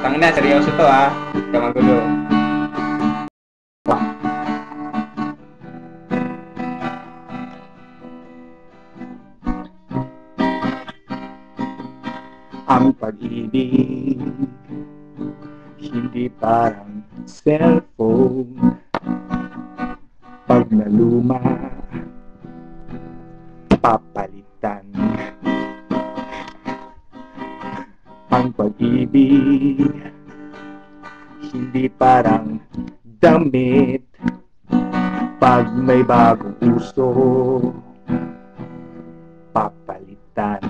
Tangina, seryoso to ha. Huwag ka magulo. Ang pag-ibig hindi parang cellphone. Pag naluma, papalitan. Ang pag-ibig hindi parang damit. Pag may bagong uso, papalitan.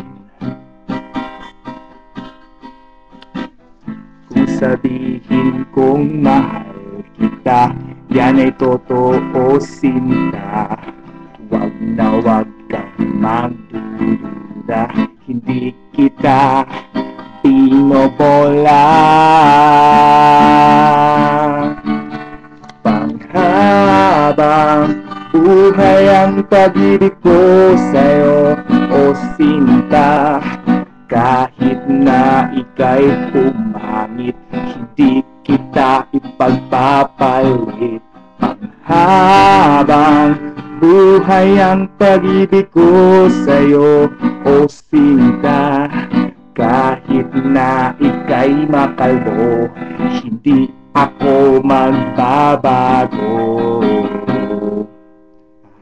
Kung sabihin kong mahal kita, yan ay totoo, sinta. Wag na wag kang magdududa, hindi kita binobola. Panghabang buhay ang pag-ibig ko sa'yo, o sinta. Kahit na ika'y pumangit, hindi kita ipagpapalit. Panghabang buhay ang pag-ibig ko sa'yo, o sinta. Kahit na ika'y makalbo, hindi ako magbabago.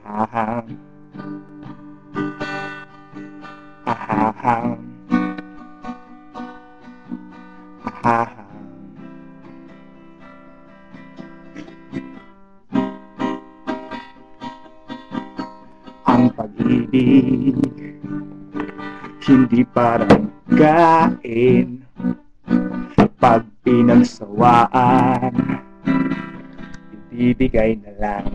Ahahang, ahahang, ahahang. Ang pag-ibig hindi parang kain. Pag pinagsawaan, ibibigay na lang.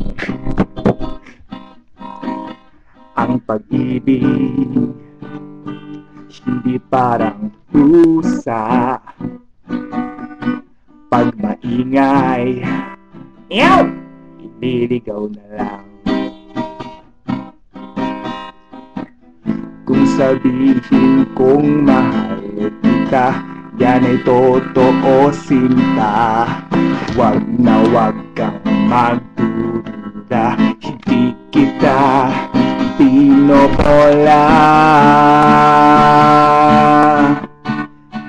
Ang pag-ibig hindi parang pusa. Pag maingay, yaw! Ililigaw na lang. Kung sabihin kong mahal kita, yan ay totoo, sinta. Wag na wag kang magdududa, hindi kita binobola.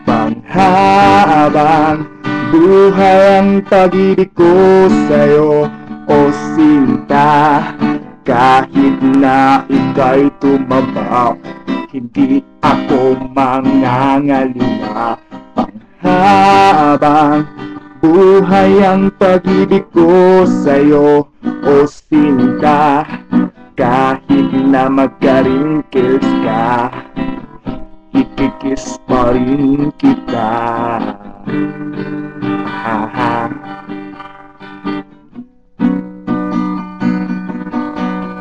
Panghabang buhay ang pag-ibig ko sa'yo, o sinta. Kahit na ika'y tumaba, hindi ako mangangalina. Panghabang buhay ang pag-ibig ko sa'yo, o sinta. Kahit na magka-wrinkles ka, ikikis pa rin kita. Ahaha.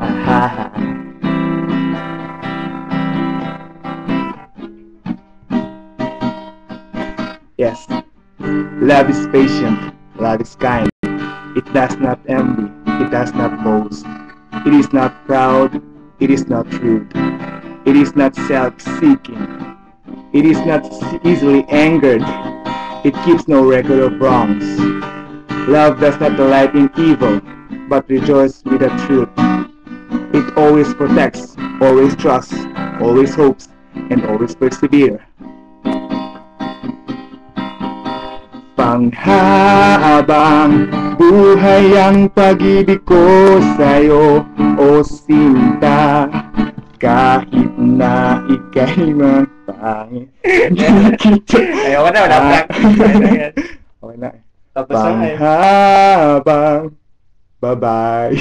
Ahaha. Yes, love is patient, love is kind. It does not envy, it does not boast. It is not proud, it is not rude. It is not self-seeking. It is not easily angered. It keeps no record of wrongs. Love does not delight in evil, but rejoices with the truth. It always protects, always trusts, always hopes, and always perseveres. Panghabang buhay ang pag-ibig ko sa'yo, o sinta. Kahit na ika'y mapangit. Ayoko na, wala practice. Okay na. Tapos na eh. Panghabang, bye-bye.